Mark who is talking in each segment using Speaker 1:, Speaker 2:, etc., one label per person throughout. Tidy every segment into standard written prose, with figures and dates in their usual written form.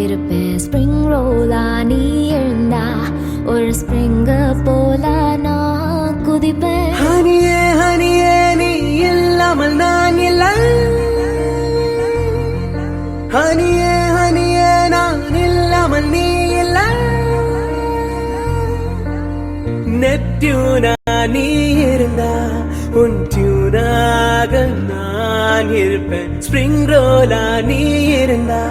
Speaker 1: இருப்பேன் ஸ்ப்ரிங் ரோலா நீ எழுந்தா ஒரு ஸ்ப்ரிங்க போல நான் குதிப்பேன்.
Speaker 2: ஹனியே ஹனியே நீ இல்லாமல் நான் இல்லை. ஹனியே ஹனியே நான் இல்லாமல் நீ இல்லை. நெப்டியூனா நீ இருந்தா உன் டியூனாக நான் இருப்பேன். ஸ்ப்ரிங் ரோலா நீ இருந்தா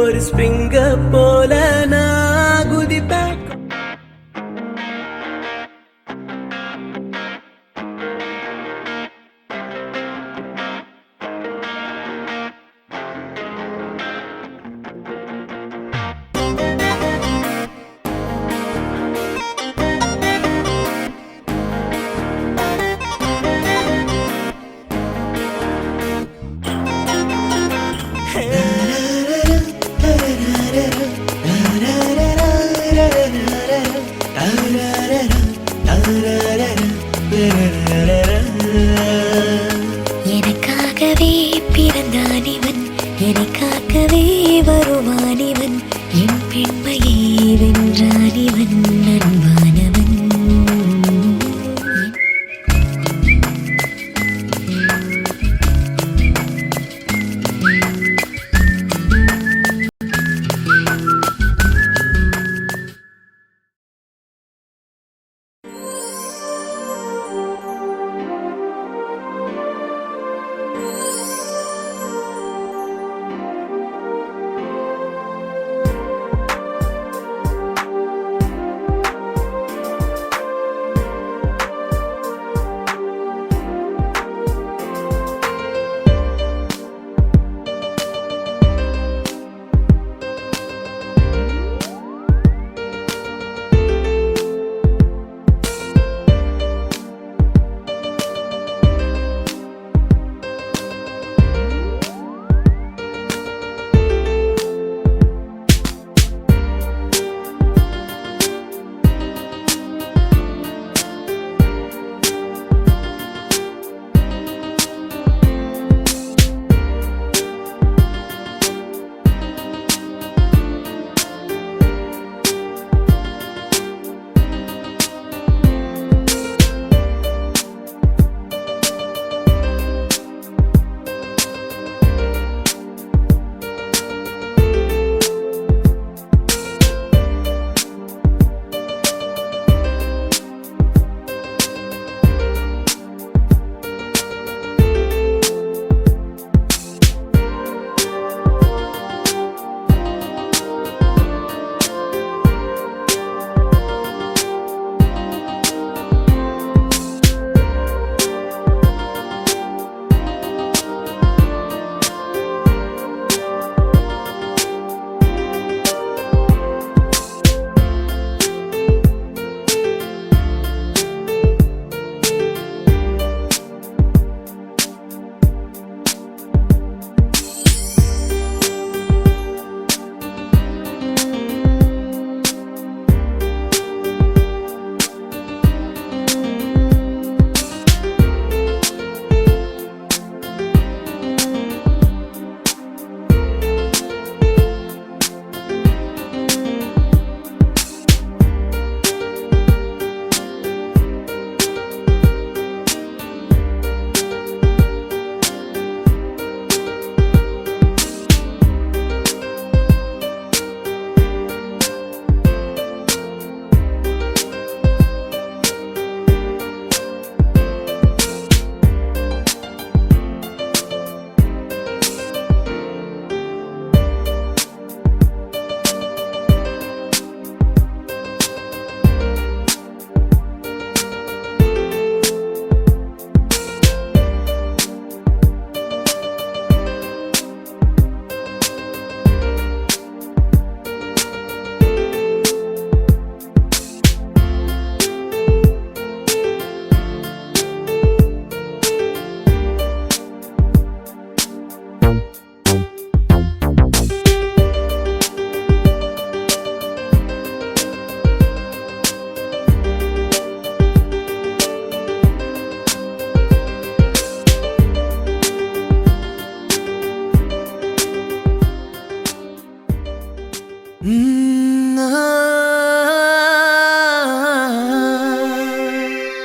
Speaker 2: ஒரு ஸ்ப்ரிங்க போல நான் குதிப்பேன்.
Speaker 1: எனக்காகவே பிறந்தான் இவன், எனக்காகவே வருவான் இவன், என் பெண்மையை வென்றான் இவன் அன்பானவன்.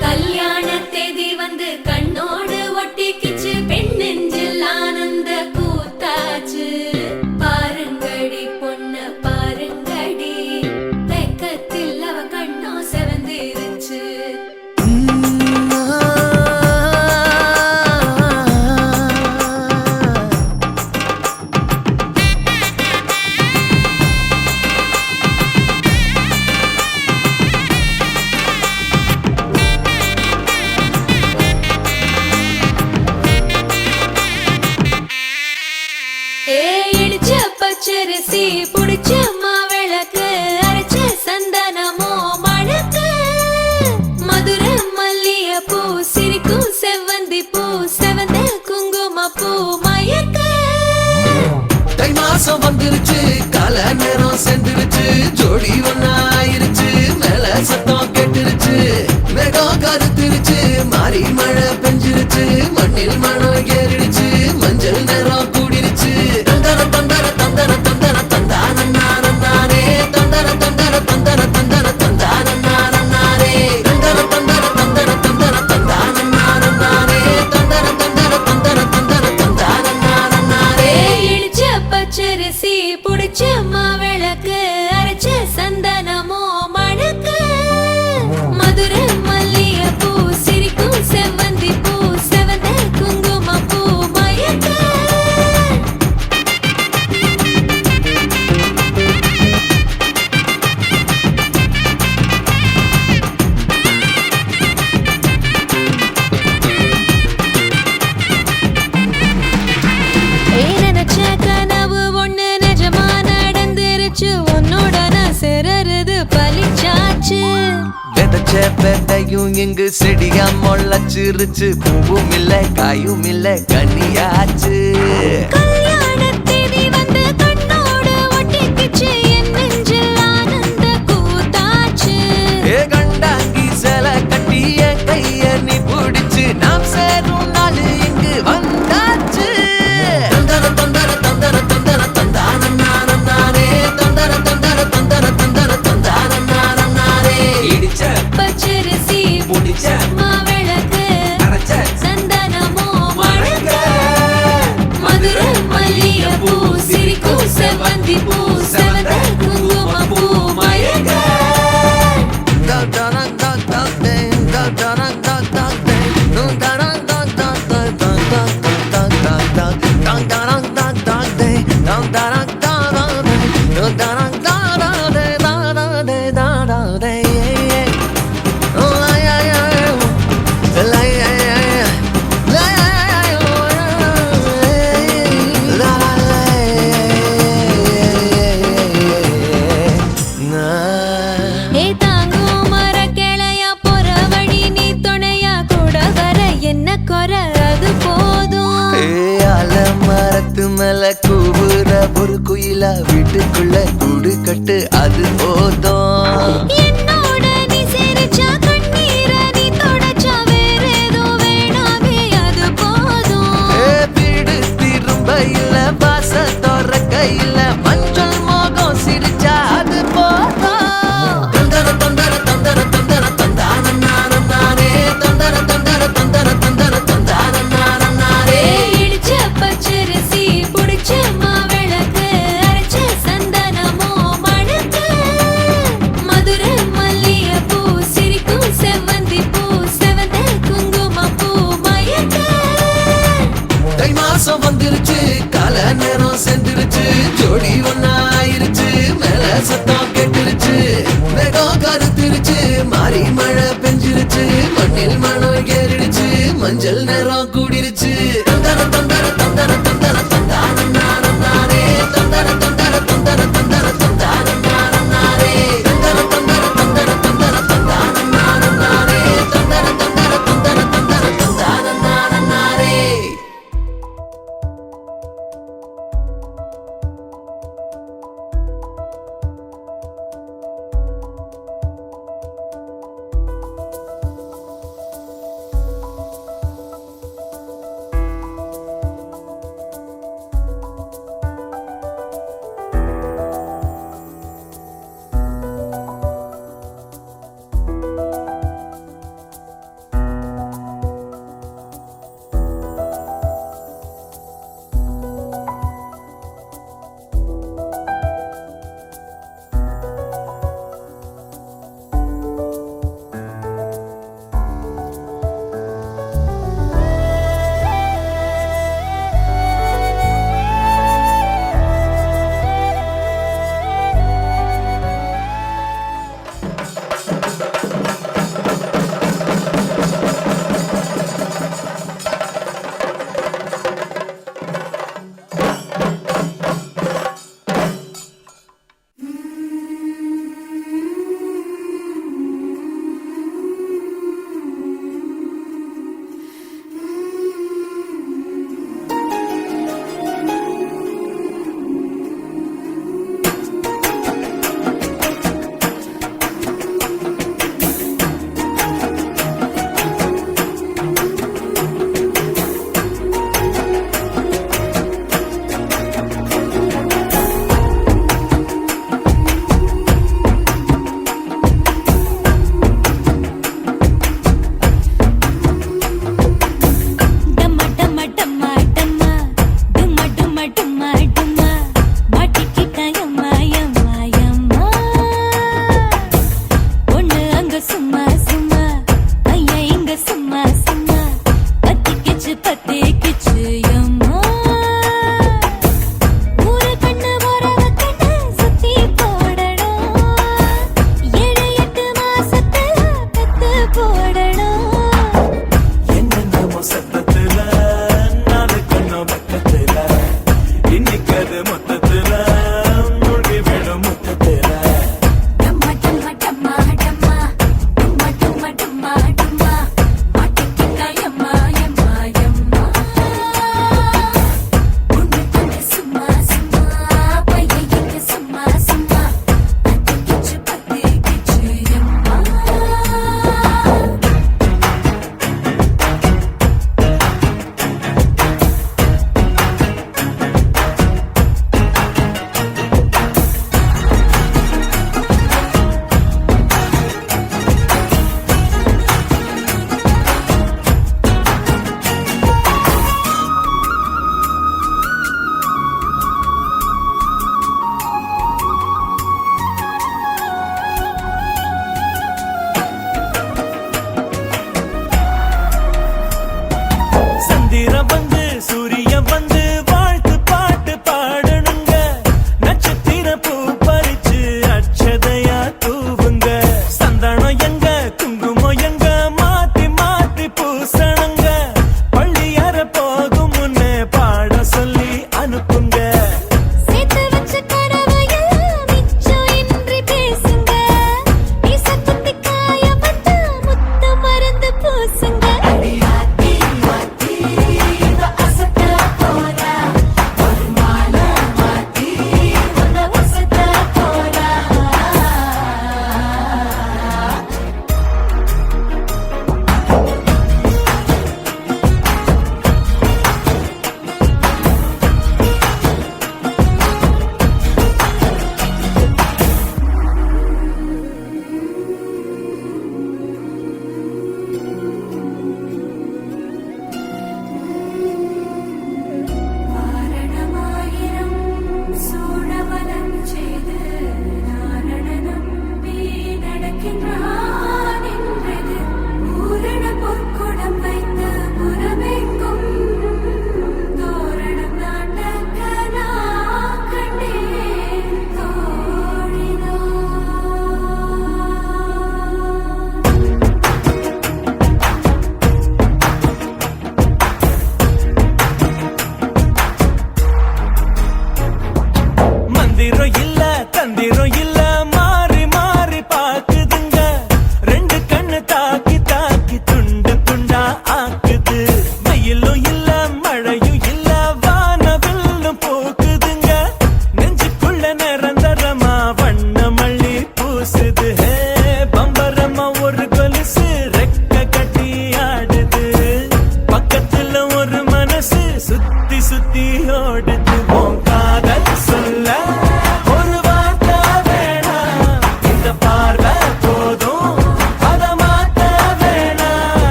Speaker 1: கல்யாண தேதி வந்து கண்ணோடு ஒட்டிக்கிச்சு பெண் நெஞ்சில் ஆனந்த கூத்தாச்சு பாருங்கடி பொண்ண பாருங்கடி வெக்கத்தில் அவ கண்ணோ செவந்திருச்சு இடிச்ச பச்சரிசி புடிச்ச மாவிளக்கு அரைச்ச சந்தனமோ மணக்கு மதுர மல்லிய பூ சிரிக்கும் செவ்வந்தி பூ செவந்த குங்கும பூ மயக்க
Speaker 2: தை மாசம் வந்துருச்சு கால நேரம் சென்றுருச்சு ஜோடி ஒன்னாயிருச்சு மேல சத்தம் கேட்டுருச்சு மேகம் கருத்துருச்சு மாறி மழை பெஞ்சிருச்சு மண்ணில் மனம் ஏறிடுச்சு மஞ்சள் நேரம் கூடிருச்சு தந்தர தந்தர தந்தர தந்தர தந்தான நானே தந்தர தந்தர தந்தர தந்தர தந்தான நானே தந்தர தந்தர தந்தர தந்தர தந்தான நானே தந்தர தந்தர தந்தர தந்தர தந்தான நானே
Speaker 1: இடிச்ச பச்சரிசி புடிச்ச மாவிளக்கு அரைச்ச சந்தனமோ மணக்கு மதுர மல்லிய பூ சிரிக்கும் செவ்வந்தி பூ செவந்த குங்கும பூ மயக்க நினைச்ச கனவு ஒண்ணு நிஜமா நடந்துருச்சு உன்னோட நான் சிறருது பலிச்சாச்சு
Speaker 2: விதைச்ச விதையும் இங்கு செடியா முளைச்சிருச்சு பூவும் இல்ல காயும் இல்ல கனியாச்சு
Speaker 1: கல்யாண தேதி வந்து கண்ணோடு ஒட்டிக்கிச்சு என் நெஞ்சில் ஆனந்த கூத்தாச்சு
Speaker 2: ஏ கண்டாங்கி சில கட்டி என் கைய நீ பிடிச்சு நாம் சேரும் நாள் இங்கு வந்தாச்சு தந்தர தந்தர தந்தர தந்தர தந்தான நானே தந்தர தந்தர தந்தர தந்தர தந்தான நானே இடிச்ச
Speaker 1: பச்சரிசி
Speaker 2: புடிச்ச
Speaker 1: மாவிளக்கு
Speaker 2: அரைச்ச
Speaker 1: சந்தனமோ மணக்க மதுர மல்லிய பூ சிரிக்கும் செவ்வந்தி பூ செவந்த குங்கும பூ மயக்க ஏ தாங்கும் மர கிளையா போற வழி நீ துணையா கூட வர என்ன குறை அது போதும்
Speaker 2: மரத்து மேல கூவுற ஒரு குயிலா வீட்டுக்குள்ள கூடு கட்டு அது போதும்
Speaker 1: என்னோட நீ சிரிச்சா கண்ணீர நீ தொடச்சா வேற ஏதோ வேணாமே அது போதும்
Speaker 2: வீடு திரும்ப இல்ல பாச திறக்க இல்ல மஞ்சள் மோகம் சிரிச்சா அது போதும் தந்தர தந்தர தந்தர தந்தர தந்தான நானே தந்தர தந்தர தந்தர தந்தர தந்தான நானே
Speaker 1: இடிச்ச பச்சரிசி புடிச்ச மாவிளக்கு அரைச்ச சந்தனமோ மணக்க மதுர மல்லிய பூ சிரிக்கும் செவ்வந்தி பூ செவந்த குங்கும பூ மயக்க
Speaker 2: தை மாசம் வந்துருச்சு கால நேரம் சென்றுருச்சு ஜோடி ஒன்னாயிருச்சு மேல சத்தம் கேட்டுருச்சு மேகம் கருத்துருச்சு மாறி மழை பெஞ்சிருச்சு மண்ணில் மனம் ஏறிடுச்சு மஞ்சள் நேரம் கூடிருச்சு தந்தர தந்தர தந்தர தந்தர